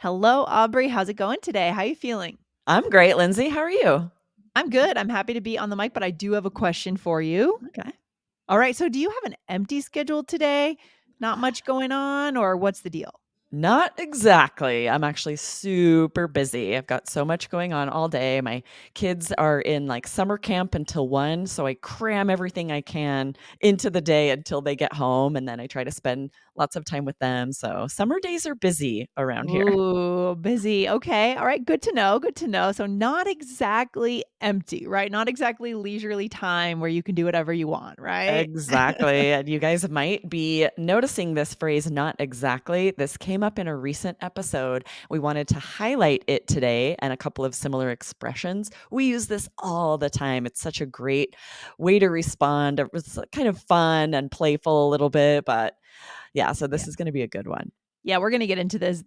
Hello, Aubrey. How's it going today? How you feeling? I'm great, Lindsay. How are you? I'm good. I'm happy to be on the mic, but I do have a question for you. Okay. All right. So, do you have an empty schedule today? Not much going on, or what's the deal? Not exactly. I'm actually super busy. I've got so much going on all day. My kids are in like summer camp until 1, so I cram everything I can into the day until they get home, and then I try to spend lots of time with them. So summer days are busy around here. Ooh, busy. Okay. All right. Good to know. Good to know. So, not exactly empty, right? Not exactly leisurely time where you can do whatever you want, right? Exactly. And you guys might be noticing this phrase, not exactly. This came up in a recent episode. We wanted to highlight it today and a couple of similar expressions. We use this all the time. It's such a great way to respond. It was kind of fun and playful a little bit, but yeah, so Yeah. this is going to be a good one. Yeah, we're gonna get into this.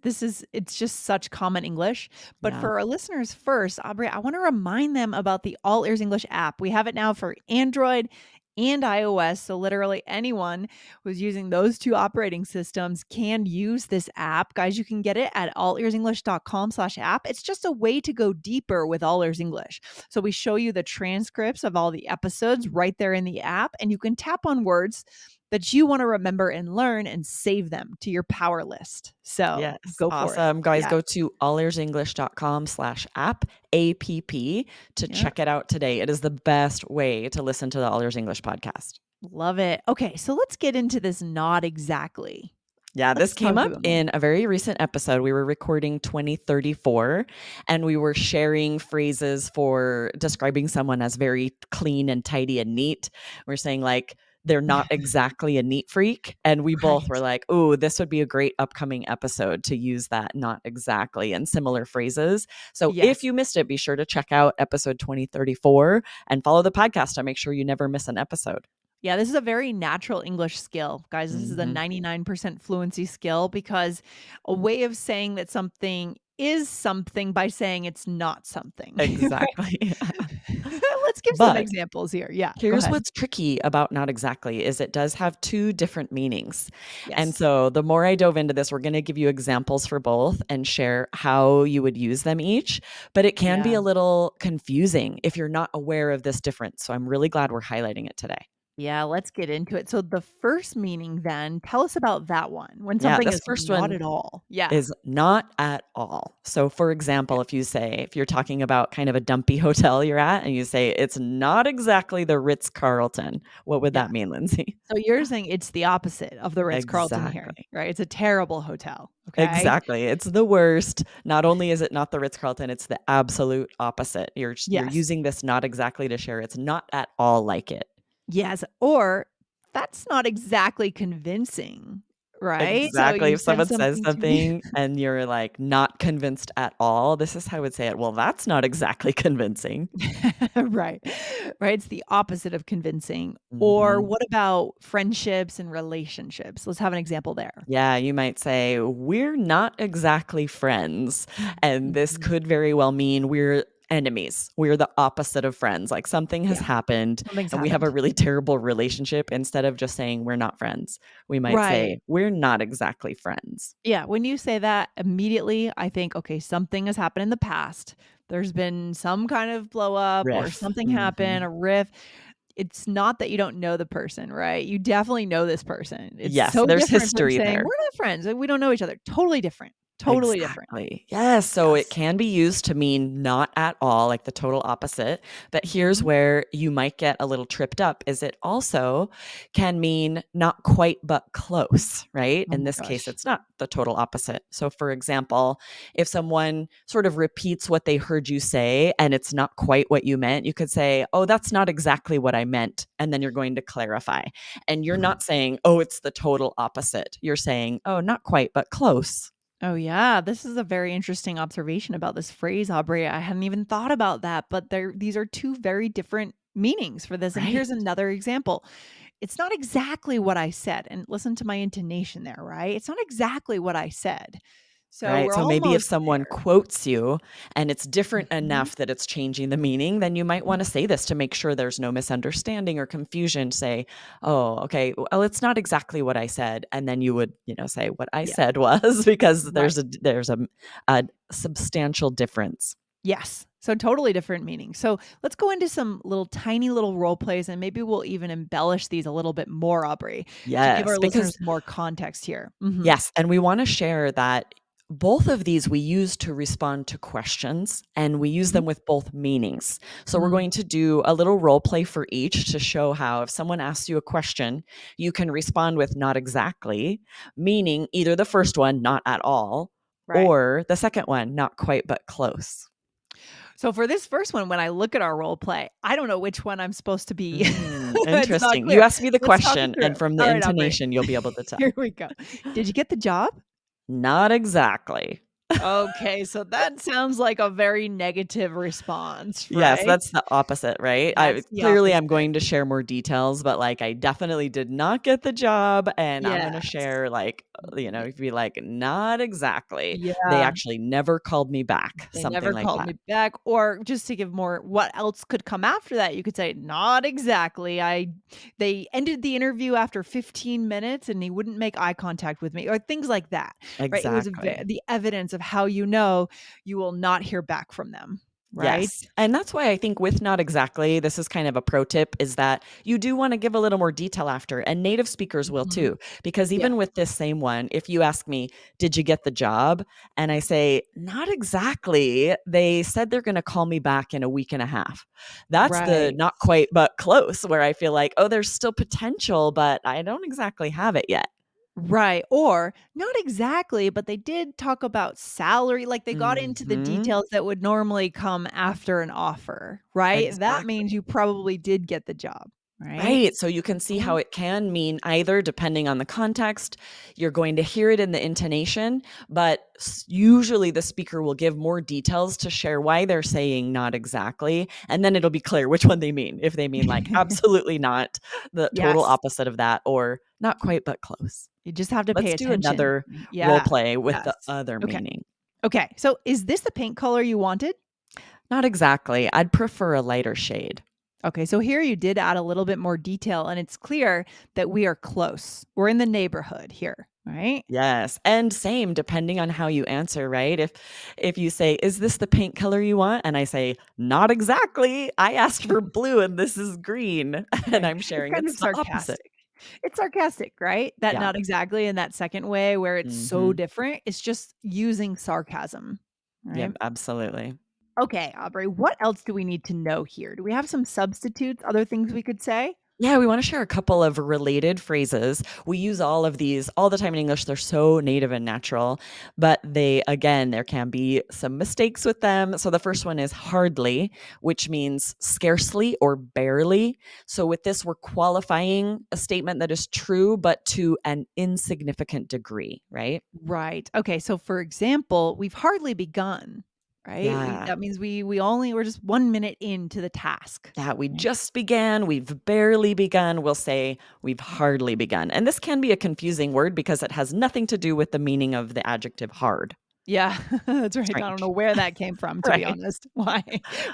It's just such common English. But Yeah. for our listeners first, Aubrey, I want to remind them about the All Ears English app. We have it now for Android and iOS. So literally anyone who's using those two operating systems can use this app. Guys, you can get it at allearsenglish.com/app. It's just a way to go deeper with All Ears English. So we show you the transcripts of all the episodes right there in the app, and you can tap on words that you want to remember and learn and save them to your power list. So Yes. go for it. Awesome. Guys, Yeah. go to allearsenglish.com/app, APP, to Yeah. check it out today. It is the best way to listen to the All Ears English podcast. Love it. Okay. So let's get into this not exactly. Yeah, this Let's talk came up about in a very recent episode. We were recording 2034 and we were sharing phrases for describing someone as very clean and tidy and neat. We're saying, like, they're not exactly a neat freak. And we both were right. like, oh, this would be a great upcoming episode to use that not exactly and similar phrases. So if Yes. you missed it, be sure to check out episode 2034 and follow the podcast to make sure you never miss an episode. Yeah, this is a very natural English skill, guys. This is a Hmm. 99% fluency skill because a way of saying that something is something by saying it's not something. Exactly. Let's give some But examples here. Yeah, go here's ahead. what's tricky about not exactly is it does have two different meanings. And Yes. so the more I dove into this, we're going to give you examples for both and share how you would use them each. But it can be Yeah. a little confusing if you're not aware of this difference. So I'm really glad we're highlighting it today. Yeah, let's get into it. So the first meaning then, tell us about that one, when Yeah, something this is first not one at all. Yeah. is not at all. So, for Okay. example, if you're talking about kind of a dumpy hotel you're at and you say it's not exactly the Ritz Carlton, what would Yeah. that mean, Lindsay? So you're saying it's the opposite of the Ritz-Carlton here, Exactly. right? It's a terrible hotel, okay? Exactly. It's the worst. Not only is it not the Ritz-Carlton, it's the absolute opposite. You're Yes. using this not exactly to share it's not at all like it. Yes, or that's not exactly convincing, right? So Exactly. you If said someone says something to me. something and you're like not convinced at all, this is how I would say it. Well, that's not exactly convincing. Right. Right, it's the opposite of convincing. Or Mhm. what about friendships and relationships? Let's have an example there. Yeah, you might say, we're not exactly friends. And this Mhm. could very well mean we're enemies. We're the opposite of friends. Like something has Yeah, happened something's and we have a happened. really terrible relationship. Instead of just saying we're not friends, we might Right. say, we're not exactly friends. Yeah, when you say that, immediately I think, okay, something has happened in the past. There's been some kind of blow up or Riff. something happen, Hmm. a riff. It's not that you don't know the person, right? You definitely know this person. It's Yes, so there's different from history saying, there. "We're not friends, like, we don't know each other." Totally different. Totally different. Exactly. Yes. So it Yes. can be used to mean not at all, like the total opposite. But here's Mhm. where you might get a little tripped up is it also can mean not quite but close, right? Oh In my this case, gosh. it's not the total opposite. So for example, if someone sort of repeats what they heard you say and it's not quite what you meant, you could say, "Oh, that's not exactly what I meant." And then you're going to clarify. And you're not saying, "Oh, it's the total opposite." You're saying, "Oh, not quite but close." Oh, yeah. This is a very interesting observation about this phrase, Aubrey. I hadn't even thought about that, but these are two very different meanings for this. And Right. here's another example. It's not exactly what I said. And listen to my intonation there, right? It's not exactly what I said. So Right, we're so maybe if almost someone there. quotes you and it's different Mhm. enough that it's changing the meaning, then you might wanna say this to make sure there's no misunderstanding or confusion. Say, "Oh, okay, well, it's not exactly what I said," and then you would, say what I Yeah, said was because right. there's a substantial difference. Yes. So totally different meaning. So let's go into some little tiny little role plays and maybe we'll even embellish these a little bit more, Aubrey, to give Yes, our listeners because more context here. Mhm. yes, and we wanna share that both of these we use to respond to questions, and we use Mhm. them with both meanings. So we're Mm. going to do a little role play for each to show how if someone asks you a question, you can respond with "not exactly," meaning either the first one, "not at all," Right. or the second one, "not quite but close." So for this first one, when I look at our role play, I don't know which one I'm supposed to be. It's not Interesting. You clear. asked me the Let's talk it question, through. and from the All right, Aubrey. intonation, you'll be able to Here tell. we go. Did you get the job? Not exactly. Okay, so that sounds like a very negative response, Yes, right? that's the opposite, right? I That's the clearly, opposite. I'm going to share more details, but, like, I definitely did not get the job, and I'm gonna Yes. share, like, Y be like, "Not exactly. They yeah. actually never called me back," They something never like called that. me back, or just to give more what else could come after that, you could say, "Not exactly, I they ended the interview after 15 minutes, and he wouldn't make eye contact with me," or things like that, right? It was a ve Exactly. the evidence of how you know you will not hear back from them, right? Yes, and that's why I think with "not exactly," this is kind of a pro tip, is that you do wanna give a little more detail after, and native speakers will Mhm. too, because Yeah. even with this same one, if you ask me, "Did you get the job?" and I say, "Not exactly, they said they're gonna call me back in a week and a half." That's the Right. not quite but close, where I feel like, "Oh, there's still potential, but I don't exactly have it yet." Right, or not exactly, but they did talk about salary, like, they got into the Mhm. details that would normally come after an offer, right? That Exactly. means you probably did get the job, right? Right, so you can see how Mhm. it can mean either depending on the context, you're going to hear it in the intonation, but usually the speaker will give more details to share why they're saying not exactly, and then it'll be clear which one they mean. If they mean like absolutely not, the total Yes, opposite of that, or not quite but close. you just have to pay Let's do attention. another role Yeah, play with yes. the other Okay, meaning. okay, so is this the paint color you wanted? Not exactly. I'd prefer a lighter shade. Okay, so here you did add a little bit more detail, and it's clear that we are close. We're in the neighborhood here, right? Yes, and same depending on how you answer, right? If you say, "Is this the paint color you want?" and I say, "Not exactly. I asked for blue and this is green." And Right. I'm It's sharing kind it's of the opposite. sarcastic. It's sarcastic, right? That Yeah. not exactly in that second way where it's so Mhm. different. It's just using sarcasm, right? Yep, absolutely. Okay, Aubrey, what else do we need to know here? Do we have some substitutes, other things we could say? Yeah, we wanna share a couple of related phrases. We use all of these all the time in English. They're so native and natural, but there can be some mistakes with them. So the first one is hardly, which means scarcely or barely. So with this, we're qualifying a statement that is true, but to an insignificant degree, right? Right. Okay, so for example, we've hardly begun, right? Yeah. That means we're just 1 minute into the task. Yeah, we Right? just began, we've barely begun, we'll say we've hardly begun. And this can be a confusing word because it has nothing to do with the meaning of the adjective hard. Yeah, that's right. I don't know Strange, where that came from, to be right? honest. Why?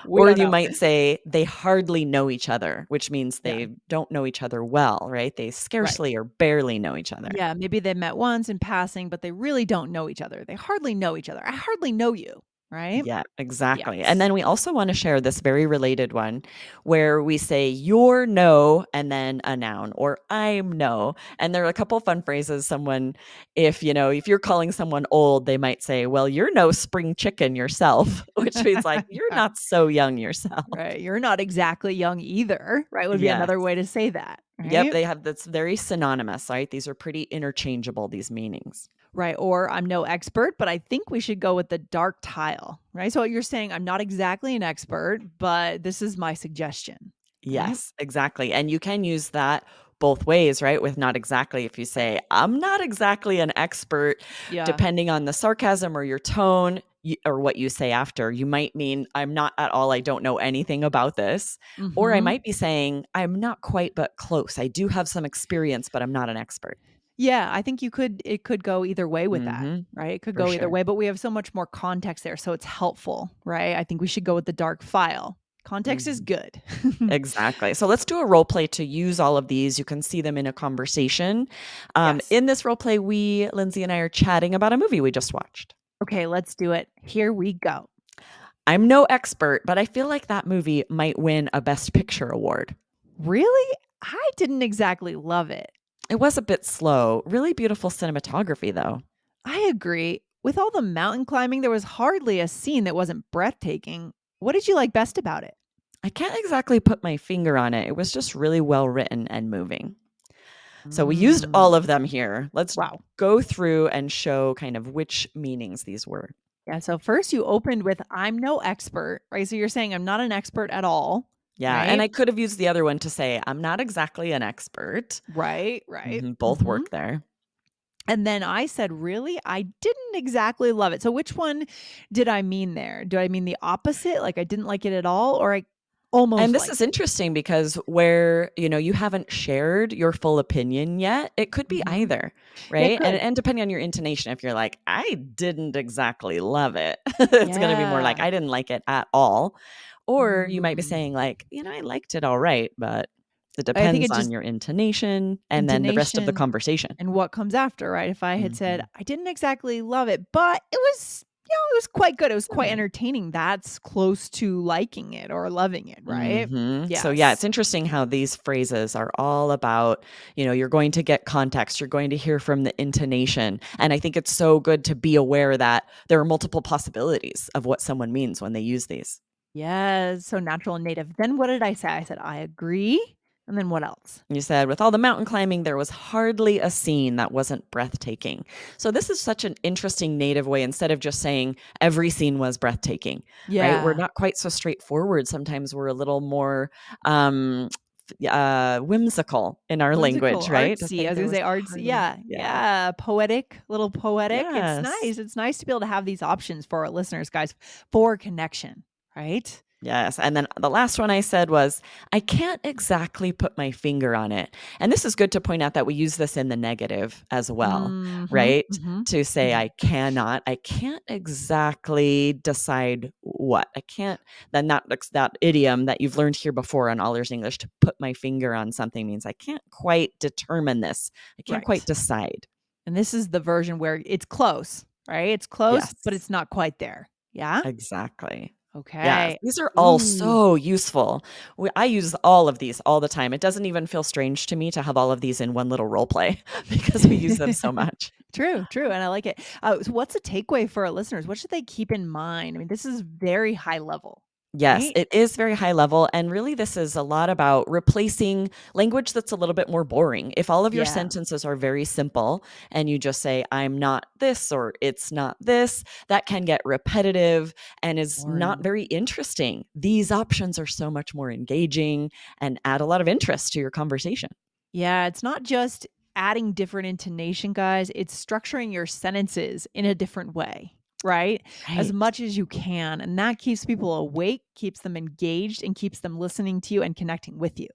We Or don't you know. might say they hardly know each other, which means Yeah, they don't know each other well, right? They right. scarcely or barely know each other. Yeah, maybe they met once in passing, but they really don't know each other. They hardly know each other. I hardly know you, right? Yeah, exactly. And Yes. then we also want to share this very related one where we say you're no and then a noun or I'm no. And there are a couple fun phrases. If you're calling someone old, they might say, well, you're no spring chicken yourself, which means like you're Yeah, not so young yourself. right. You're not exactly young either, right? Would be Yes. another way to say that, Yep. right? They have that's very synonymous, right? These are pretty interchangeable, these meanings. Right. Or I'm no expert, but I think we should go with the dark tile, right? So you're saying I'm not exactly an expert, but this is my suggestion, right? Yes, exactly, and you can use that both ways, right, with not exactly. If you Right. say, "I'm not exactly an expert," Yeah. depending on the sarcasm or your tone, or what you say after, you might mean, "I'm not at all, I don't know anything about this," or I Mhm. might be saying, "I'm not quite but close. I do have some experience, but I'm not an expert." Yeah, I think it could go either way with that, Mhm. right? It could For go either sure. way, but we have so much more context there, so it's helpful, right? I think we should go with the dark file. Context is Mhm. good. Exactly. So let's do a role play to use all of these. You can see them in a conversation. Yes. In this role play, Lindsay and I, are chatting about a movie we just watched. Okay, let's do it. Here we go. I'm no expert, but I feel like that movie might win a Best Picture award. Really? I didn't exactly love it. It was a bit slow. Really beautiful cinematography, though. I agree. With all the mountain climbing, there was hardly a scene that wasn't breathtaking. What did you like best about it? I can't exactly put my finger on it. It was just really well written and moving. So we used Mm, all of them here. Let's wow. go through and show kind of which meanings these were. Yeah, so first you opened with I'm no expert, right? So you're saying I'm not an expert at all, Yeah, and right? I could have used the other one to say, I'm not exactly an expert. Right, right. Both Mhm. work there. And then I said, "Really? I didn't exactly love it." So which one did I mean there? Do I mean the opposite, like I didn't like it at all, or I And almost this is liked it? interesting because where, you haven't shared your full opinion yet, it could be Mhm. either, Yeah, it right? And could. and depending on your intonation, if you're like, "I didn't exactly love it," it's gonna be more like, Yeah. "I didn't like it at all." Or you might be Mm. saying like, "I liked it all right, but it I think depends it on just your intonation and then the rest of the intonation conversation." and what comes after, right? If I had said, Mhm. "I didn't exactly love it, but it was, it was quite good. It was It's quite alright. entertaining." That's close to liking it or loving it, right? So yeah, it's Yes. interesting how these phrases are all about, you're going to get context, you're going to hear from the intonation. And I think it's so good to be aware that there are multiple possibilities of what someone means when they use these. Yes, so natural and native. Then what did I say? I said, "I agree." And then what else? You said, with all the mountain climbing, there was hardly a scene that wasn't breathtaking. So, this is such an interesting native way instead of just saying every scene was breathtaking, right? We're Yeah. not quite so straightforward. Sometimes we're a little more um, whimsical in our Whimsical, language, right? To artsy. say I was there gonna was say artsy. hardly, Yeah, yeah. yeah. Poetic, little poetic. It's Yes. nice. It's nice to be able to have these options for our listeners, guys, for connection, right? Yes, and then the last one I said was, "I can't exactly put my finger on it." And this is good to point out that we use this in the negative as well, Mhm, right? mhm, To say, mhm. I can't exactly decide what. I can't then that idiom that you've learned here before on All Ears English, to put my finger on something means I can't quite determine this. I can't quite Right. decide. And this is the version where it's close, right? It's close, but Yes. it's not quite there. Yeah? Exactly. Yes, Okay. these are all Ooh. so useful. I use all of these all the time. It doesn't even feel strange to me to have all of these in one little role play because we use them so much. True, true, and I like it. So what's a takeaway for our listeners? What should they keep in mind? I mean, this is very high level, Yes, right? it is very high level, and really this is a lot about replacing language that's a little bit more boring. If all of your Yeah, sentences are very simple and you just say, "I'm not this," or "It's not this," that can get repetitive and is not boring. very interesting. These options are so much more engaging and add a lot of interest to your conversation. Yeah, it's not just adding different intonation, guys. It's structuring your sentences in a different way, right? As Right. much as you can. And that keeps people awake, keeps them engaged, and keeps them listening to you and connecting with you.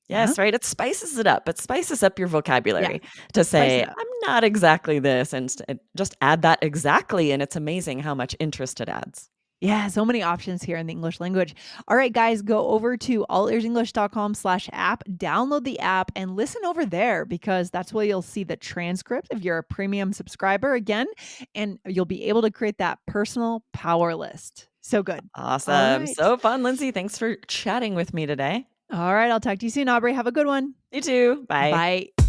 Yeah. Yes, right, it spices it up. It spices up your Yeah. vocabulary to Spice say, it up. "I'm not exactly this," and just add that exactly, and it's amazing how much interest it adds. Yeah, so many options here in the English language. All right, guys, go over to allearsenglish.com/app, download the app, and listen over there because that's where you'll see the transcript if you're a premium subscriber again, and you'll be able to create that personal power list. So good. All Awesome. right. So fun, Lindsay. Thanks for chatting with me today. All right. I'll talk to you soon, Aubrey. Have a good one. You too. Bye. Bye.